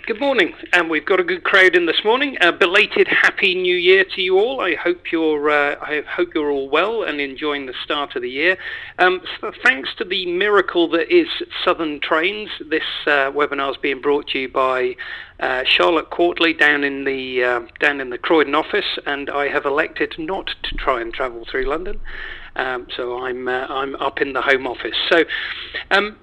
Good morning, and we've got a good crowd in this morning. Belated Happy New Year to you all. I hope you're all well and enjoying the start of the year. So thanks to the miracle that is Southern Trains, this webinar is being brought to you by Charlotte Quartley down in the Croydon office, and I have elected not to try and travel through London. So I'm up in the home office. So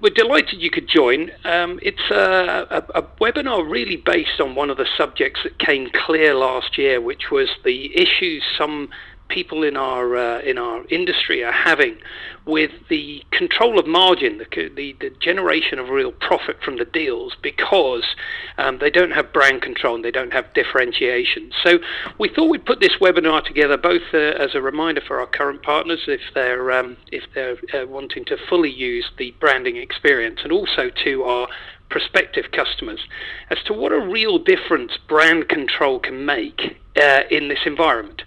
we're delighted you could join. It's a webinar really based on one of the subjects that came clear last year, which was the issues some people in our industry are having with the control of margin, the generation of real profit from the deals, because they don't have brand control and they don't have differentiation. So we thought we'd put this webinar together both as a reminder for our current partners if they're wanting to fully use the branding experience, and also to our prospective customers as to what a real difference brand control can make in this environment.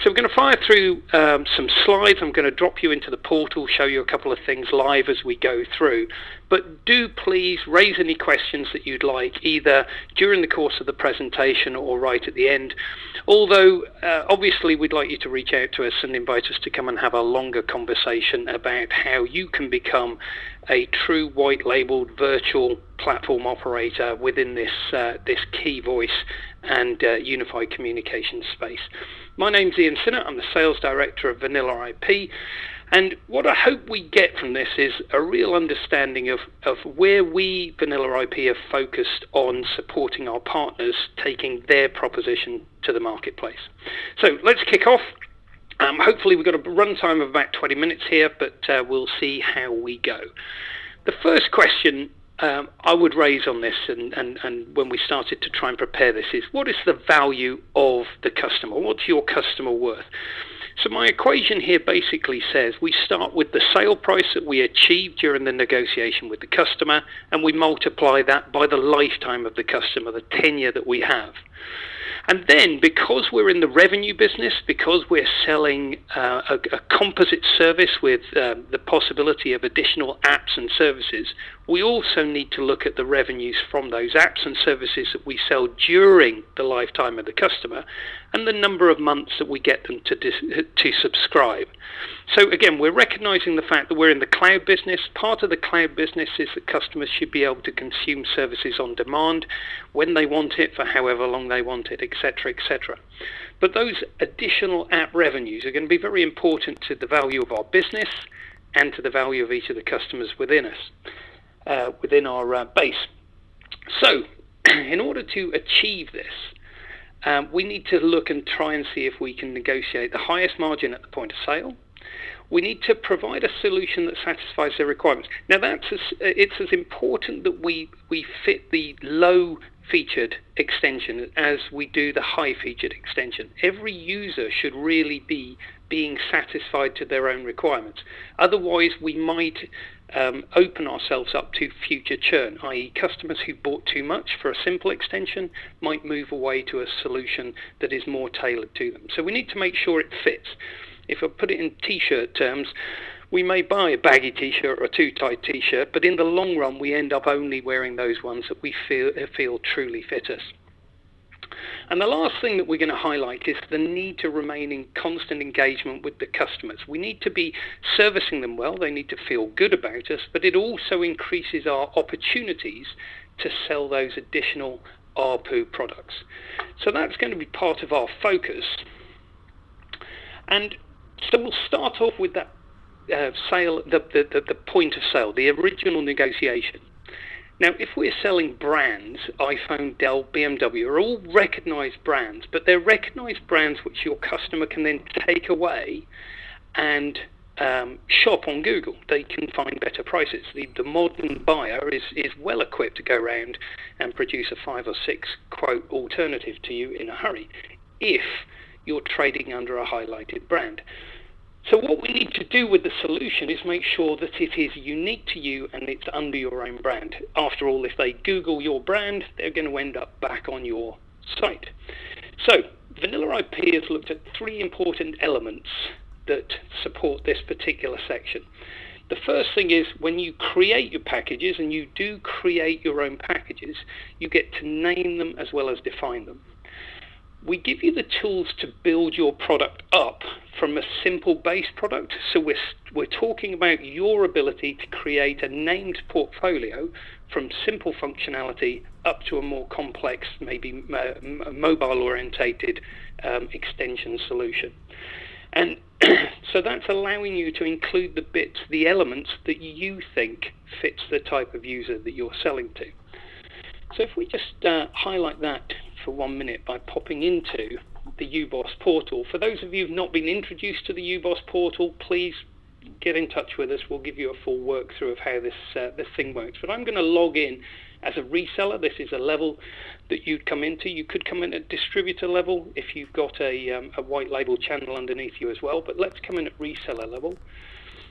So we're going to fire through some slides. I'm going to drop you into the portal, show you a couple of things live as we go through. But do please raise any questions that you'd like, either during the course of the presentation or right at the end. Although, obviously, we'd like you to reach out to us and invite us to come and have a longer conversation about how you can become a true white-labeled virtual platform operator within this key voice and unified communication space. My name's Ian Sinnott. I'm the Sales Director of VanillaIP. And what I hope we get from this is a real understanding of where we, VanillaIP, have focused on supporting our partners, taking their proposition to the marketplace. So let's kick off. Hopefully we've got a run time of about 20 minutes here, but we'll see how we go. The first question I would raise on this, and when we started to try and prepare this, is what is the value of the customer? What's your customer worth? So my equation here basically says we start with the sale price that we achieve during the negotiation with the customer, and we multiply that by the lifetime of the customer, the tenure that we have. And then, because we're in the revenue business, because we're selling a composite service with the possibility of additional apps and services, we also need to look at the revenues from those apps and services that we sell during the lifetime of the customer, and the number of months that we get them to subscribe. So again, we're recognizing the fact that we're in the cloud business. Part of the cloud business is that customers should be able to consume services on demand when they want it, for however long they want it, etc., etc. But those additional app revenues are going to be very important to the value of our business and to the value of each of the customers within us, within our base. So in order to achieve this, we need to look and try and see if we can negotiate the highest margin at the point of sale. We need to provide a solution that satisfies their requirements. Now, it's as important that we fit the low-featured extension as we do the high-featured extension. Every user should really be being satisfied to their own requirements. Otherwise, we might open ourselves up to future churn, i.e. customers who bought too much for a simple extension might move away to a solution that is more tailored to them. So we need to make sure it fits. If I put it in t-shirt terms, we may buy a baggy t-shirt or a too tight t-shirt, but in the long run we end up only wearing those ones that we feel truly fit us. And the last thing that we're going to highlight is the need to remain in constant engagement with the customers. We need to be servicing them well, they need to feel good about us, but it also increases our opportunities to sell those additional ARPU products. So that's going to be part of our focus. And so we'll start off with that sale, the point of sale, the original negotiation. Now, if we're selling brands, iPhone, Dell, BMW are all recognized brands, but they're recognized brands which your customer can then take away and shop on Google. They can find better prices. The modern buyer is well equipped to go around and produce a 5 or 6 quote alternative to you in a hurry if you're trading under a highlighted brand. So what we need to do with the solution is make sure that it is unique to you and it's under your own brand. After all, if they Google your brand, they're going to end up back on your site. So VanillaIP has looked at 3 important elements that support this particular section. The first thing is when you create your packages, and you do create your own packages, you get to name them as well as define them. We give you the tools to build your product up from a simple base product. So we're talking about your ability to create a named portfolio from simple functionality up to a more complex, maybe mobile orientated extension solution. And so that's allowing you to include the bits, the elements that you think fits the type of user that you're selling to. So if we just highlight that for 1 minute by popping into the UBOS portal. For those of you who've not been introduced to the UBOS portal, please get in touch with us. We'll give you a full walkthrough of how this thing works. But I'm going to log in as a reseller. This is a level that you'd come into. You could come in at distributor level if you've got a white label channel underneath you as well. But let's come in at reseller level.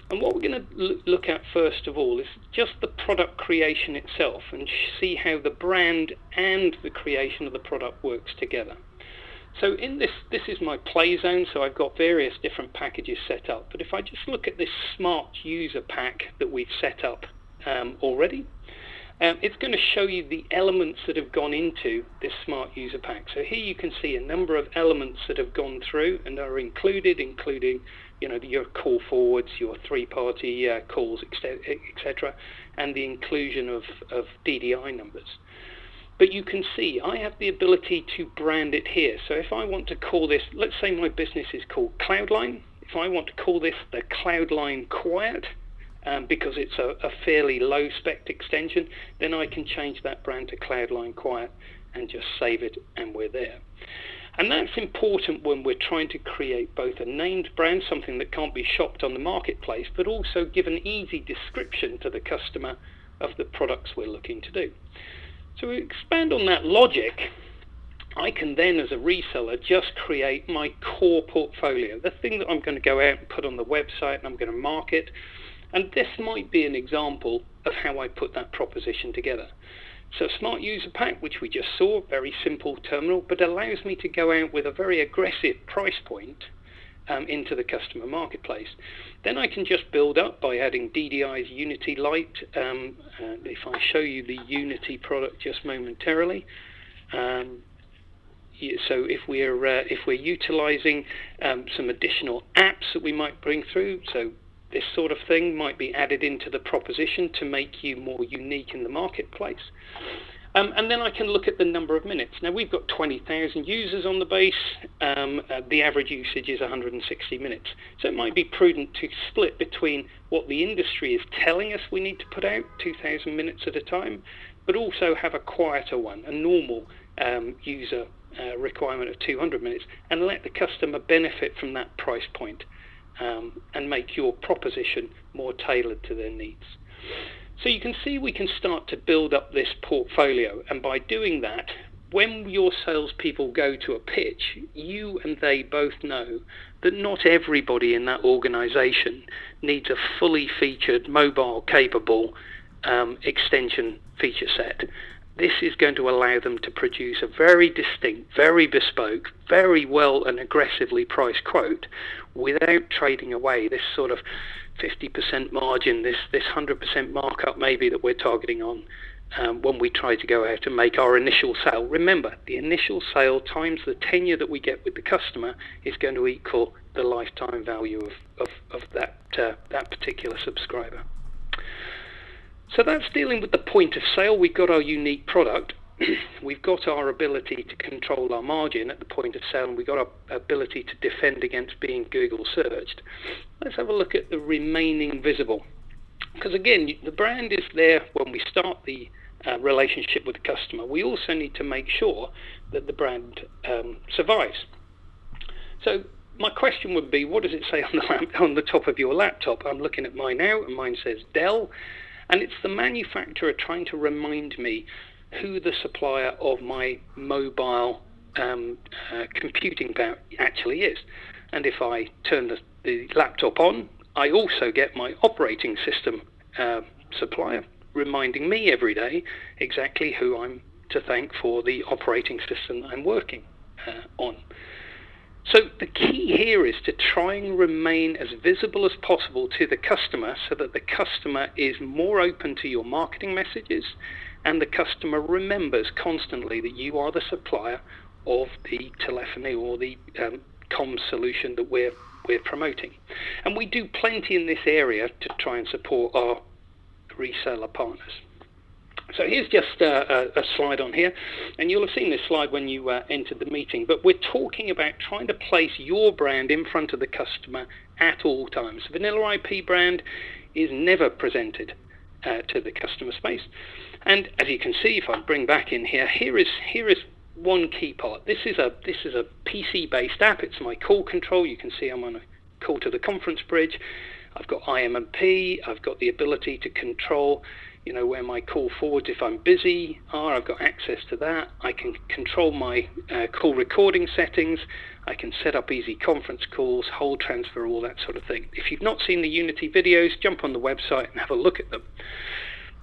And what we're going to look at first of all is just the product creation itself, and see how the brand and the creation of the product works together. So in this is my play zone, so I've got various different packages set up. But if I just look at this smart user pack that we've set up already, it's going to show you the elements that have gone into this smart user pack. So here you can see a number of elements that have gone through and are included, including your call forwards, your three-party calls, etc., and the inclusion of DDI numbers. But you can see I have the ability to brand it here. So if I want to call this, let's say my business is called Cloudline. If I want to call this the Cloudline Quiet, because it's a fairly low spec extension, then I can change that brand to Cloudline Quiet and just save it, and we're there. And that's important when we're trying to create both a named brand, something that can't be shopped on the marketplace, but also give an easy description to the customer of the products we're looking to do. So we expand on that logic. I can then, as a reseller, just create my core portfolio, the thing that I'm going to go out and put on the website and I'm going to market. And this might be an example of how I put that proposition together. So Smart User Pack, which we just saw, very simple terminal, but allows me to go out with a very aggressive price point into the customer marketplace. Then I can just build up by adding DDI's Unity Lite. If I show you the Unity product just momentarily, so if we're utilizing some additional apps that we might bring through, so this sort of thing might be added into the proposition to make you more unique in the marketplace. And then I can look at the number of minutes. Now we've got 20,000 users on the base. The average usage is 160 minutes. So it might be prudent to split between what the industry is telling us we need to put out, 2,000 minutes at a time, but also have a quieter one, a normal user requirement of 200 minutes, and let the customer benefit from that price point. And make your proposition more tailored to their needs. So you can see we can start to build up this portfolio, and by doing that, when your salespeople go to a pitch, you and they both know that not everybody in that organization needs a fully featured, mobile capable extension feature set. This is going to allow them to produce a very distinct, very bespoke, very well and aggressively priced quote without trading away this sort of 50% margin, this 100% markup maybe that we're targeting on when we try to go out and make our initial sale. Remember, the initial sale times the tenure that we get with the customer is going to equal the lifetime value of that particular subscriber. So that's dealing with the point of sale. We've got our unique product. We've got our ability to control our margin at the point of sale, and we've got our ability to defend against being Google searched. Let's have a look at the remaining visible. Because again, the brand is there when we start the relationship with the customer. We also need to make sure that the brand survives. So my question would be, what does it say on the top of your laptop? I'm looking at mine now, and mine says Dell. And it's the manufacturer trying to remind me who the supplier of my mobile computing power actually is. And if I turn the laptop on, I also get my operating system supplier reminding me every day exactly who I'm to thank for the operating system that I'm working on. So the key here is to try and remain as visible as possible to the customer so that the customer is more open to your marketing messages and the customer remembers constantly that you are the supplier of the telephony or the comms solution that we're promoting. And we do plenty in this area to try and support our reseller partners. So here's just a slide on here, and you'll have seen this slide when you entered the meeting, but we're talking about trying to place your brand in front of the customer at all times. VanillaIP brand is never presented to the customer space. And as you can see, if I bring back in here, here is one key part. This is a PC-based app. It's my call control. You can see I'm on a call to the conference bridge. I've got IM&P. I've got the ability to control, where my call forwards, if I'm busy, I've got access to that. I can control my call recording settings. I can set up easy conference calls, hold transfer, all that sort of thing. If you've not seen the Unity videos, jump on the website and have a look at them.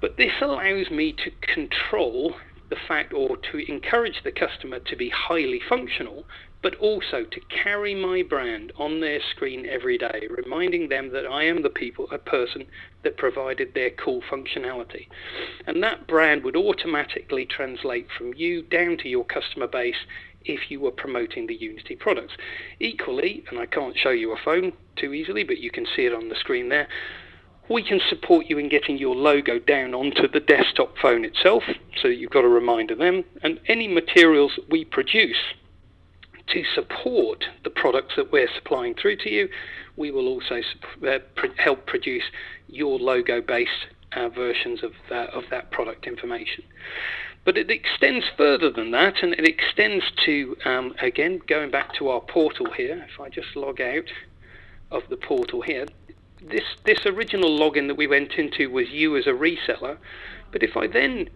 But this allows me to control the fact, or to encourage the customer to be highly functional, but also to carry my brand on their screen every day, reminding them that I am a person that provided their call functionality. And that brand would automatically translate from you down to your customer base if you were promoting the Unity products. Equally, and I can't show you a phone too easily, but you can see it on the screen there, we can support you in getting your logo down onto the desktop phone itself, so that you've got a reminder then, and any materials that we produce to support the products that we're supplying through to you, we will also help produce your logo-based versions of that product information. But it extends further than that, and it extends to, again, going back to our portal here. If I just log out of the portal here, this original login that we went into was you as a reseller, but if I then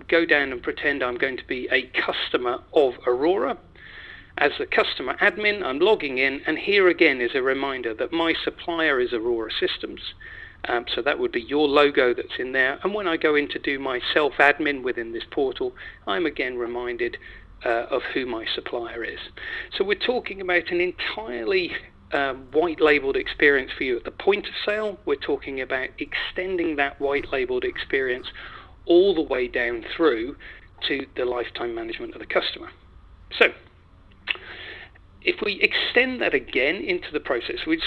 go down and pretend I'm going to be a customer of Aurora, as a customer admin, I'm logging in, and here again is a reminder that my supplier is Aurora Systems. So that would be your logo that's in there. And when I go in to do my self-admin within this portal, I'm again reminded of who my supplier is. So we're talking about an entirely white-labeled experience for you at the point of sale. We're talking about extending that white-labeled experience all the way down through to the lifetime management of the customer. So if we extend that again into the process, we're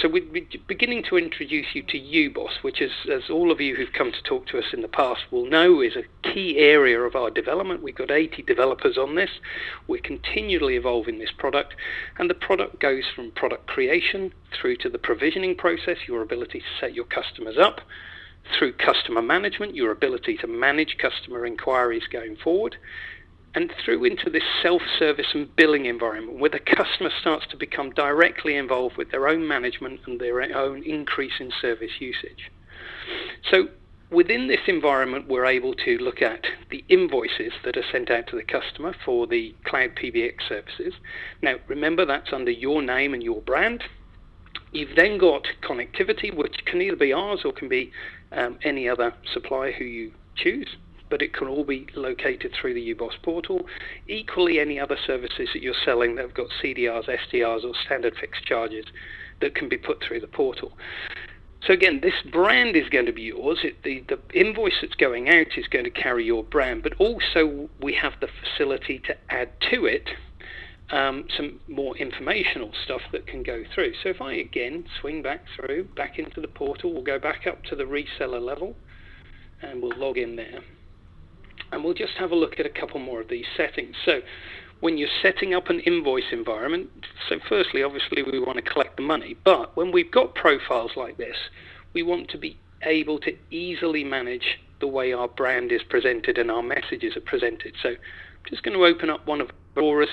beginning to introduce you to UBoss, which is, as all of you who've come to talk to us in the past will know, is a key area of our development. We've got 80 developers on this. We're continually evolving this product, and the product goes from product creation through to the provisioning process, your ability to set your customers up, through customer management, your ability to manage customer inquiries going forward, and through into this self-service and billing environment where the customer starts to become directly involved with their own management and their own increase in service usage. So within this environment, we're able to look at the invoices that are sent out to the customer for the cloud PBX services. Now, remember, that's under your name and your brand. You've then got connectivity, which can either be ours or can be any other supplier who you choose, but it can all be located through the UBoss portal. Equally, any other services that you're selling that have got CDRs, SDRs, or standard fixed charges that can be put through the portal. So again, this brand is going to be yours. The invoice that's going out is going to carry your brand, but also we have the facility to add to it some more informational stuff that can go through. So if I again swing back into the portal, we'll go back up to the reseller level, and we'll log in there. And we'll just have a look at a couple more of these settings. So when you're setting up an invoice environment, so firstly, obviously, we want to collect the money. But when we've got profiles like this, we want to be able to easily manage the way our brand is presented and our messages are presented. So I'm just going to open up one of Aurora's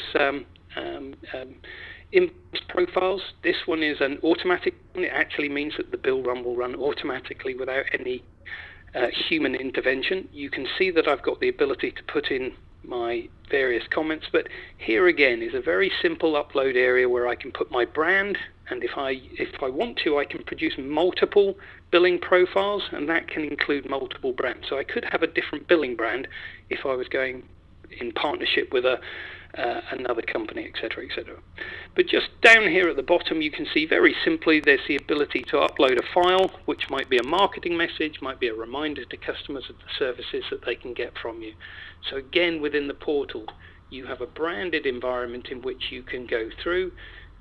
invoice profiles. This one is an automatic one. It actually means that the bill run will run automatically without any human intervention. You can see that I've got the ability to put in my various comments, but here again is a very simple upload area where I can put my brand, and if I want to, I can produce multiple billing profiles, and that can include multiple brands. So I could have a different billing brand if I was going in partnership with a another company, etc., etc. But just down here at the bottom, you can see very simply there's the ability to upload a file, which might be a marketing message, might be a reminder to customers of the services that they can get from you. So again, within the portal, you have a branded environment in which you can go through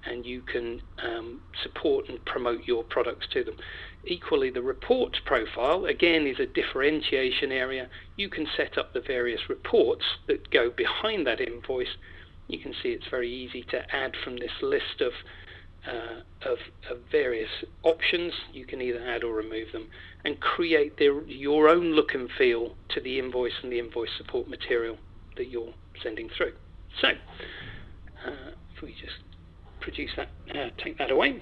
and you can support and promote your products to them. Equally, the reports profile, again, is a differentiation area. You can set up the various reports that go behind that invoice. You can see it's very easy to add from this list of various options. You can either add or remove them and create your own look and feel to the invoice and the invoice support material that you're sending through. So, if we just produce that, take that away.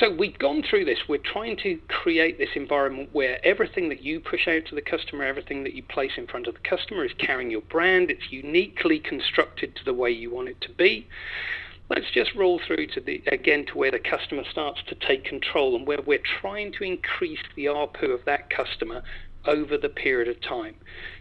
So we've gone through this. We're trying to create this environment where everything that you push out to the customer, everything that you place in front of the customer is carrying your brand. It's uniquely constructed to the way you want it to be. Let's just roll through to where the customer starts to take control and where we're trying to increase the ARPU of that customer over the period of time.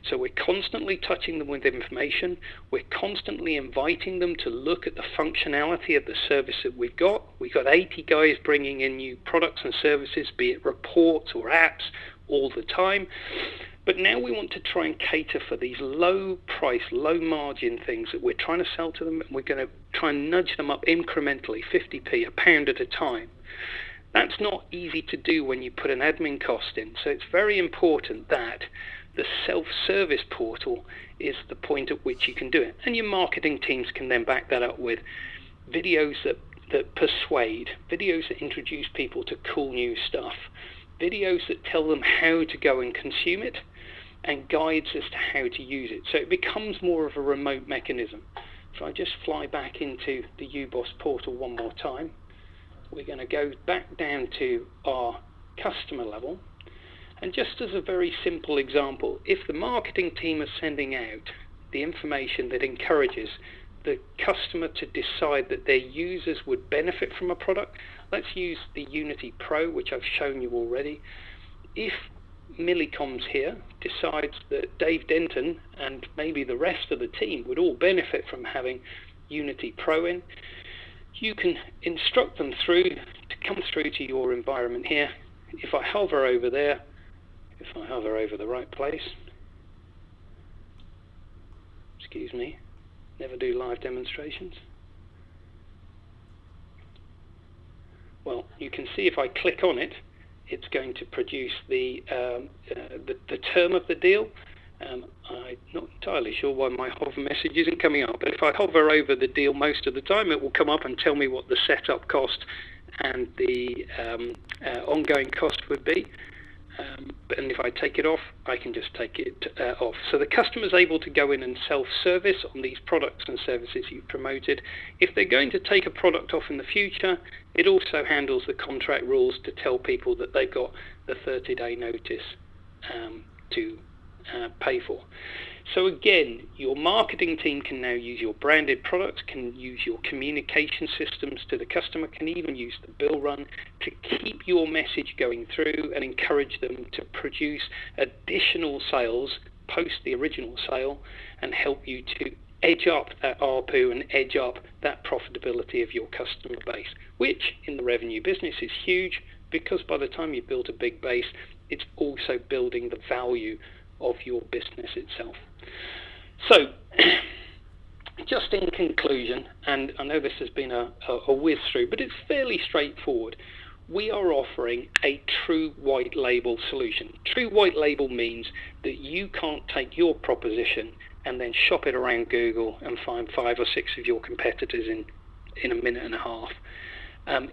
So we're constantly touching them with information. We're constantly inviting them to look at the functionality of the service that we've got. We've got 80 guys bringing in new products and services, be it reports or apps, all the time. But now we want to try and cater for these low price, low margin things that we're trying to sell to them. And we're going to try and nudge them up incrementally, 50p, a pound at a time. That's not easy to do when you put an admin cost in. So it's very important that the self-service portal is the point at which you can do it. And your marketing teams can then back that up with videos that persuade, videos that introduce people to cool new stuff, videos that tell them how to go and consume it, and guides as to how to use it. So it becomes more of a remote mechanism. So I just fly back into the UBOS portal one more time. We're going to go back down to our customer level, and just as a very simple example, if the marketing team are sending out the information that encourages the customer to decide that their users would benefit from a product, let's use the Unity Pro, which I've shown you already. If Millicoms here decides that Dave Denton and maybe the rest of the team would all benefit from having Unity Pro in, you can instruct them to come through to your environment here. If I hover over there, if I hover over the right place, excuse me, never do live demonstrations. Well, you can see if I click on it, it's going to produce the term of the deal. I'm not entirely sure why my hover message isn't coming up, but if I hover over the deal most of the time, it will come up and tell me what the setup cost and the ongoing cost would be. And if I take it off, I can just take it off. So the customer's able to go in and self-service on these products and services you've promoted. If they're going to take a product off in the future, it also handles the contract rules to tell people that they've got the 30-day notice to pay for. So again, your marketing team can now use your branded products, can use your communication systems to the customer, can even use the bill run to keep your message going through and encourage them to produce additional sales post the original sale and help you to edge up that ARPU and edge up that profitability of your customer base, which in the revenue business is huge, because by the time you've built a big base, it's also building the value of your business itself. So, just in conclusion, and I know this has been a whiz through, but it's fairly straightforward. We are offering a true white label solution. True white label means that you can't take your proposition and then shop it around Google and find 5 or 6 of your competitors in a minute and a half.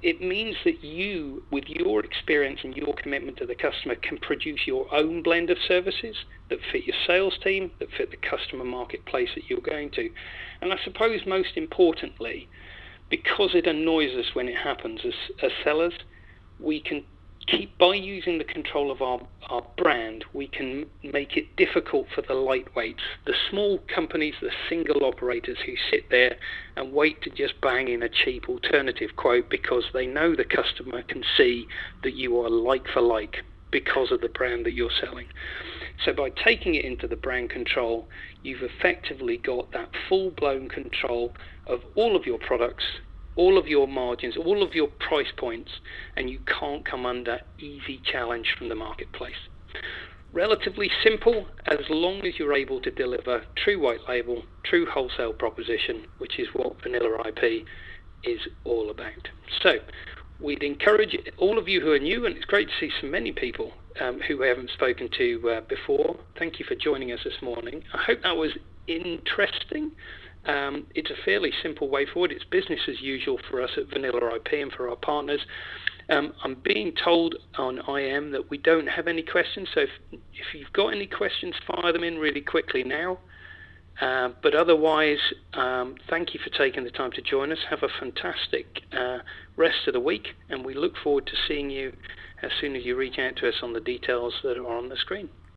It means that you, with your experience and your commitment to the customer, can produce your own blend of services that fit your sales team, that fit the customer marketplace that you're going to. And I suppose most importantly, because it annoys us when it happens as sellers, we can keep, by using the control of our brand, we can make it difficult for the lightweights, the small companies, the single operators who sit there and wait to just bang in a cheap alternative quote because they know the customer can see that you are like for like because of the brand that you're selling. So by taking it into the brand control, you've effectively got that full-blown control of all of your products, all of your margins, all of your price points, and you can't come under easy challenge from the marketplace. Relatively simple, as long as you're able to deliver true white label, true wholesale proposition, which is what VanillaIP is all about. So we'd encourage all of you who are new, and it's great to see so many people who we haven't spoken to before. Thank you for joining us this morning. I hope that was interesting. It's a fairly simple way forward. It's business as usual for us at VanillaIP and for our partners. I'm being told on IM that we don't have any questions, so if you've got any questions, fire them in really quickly now. But otherwise, thank you for taking the time to join us. Have a fantastic rest of the week, and we look forward to seeing you as soon as you reach out to us on the details that are on the screen.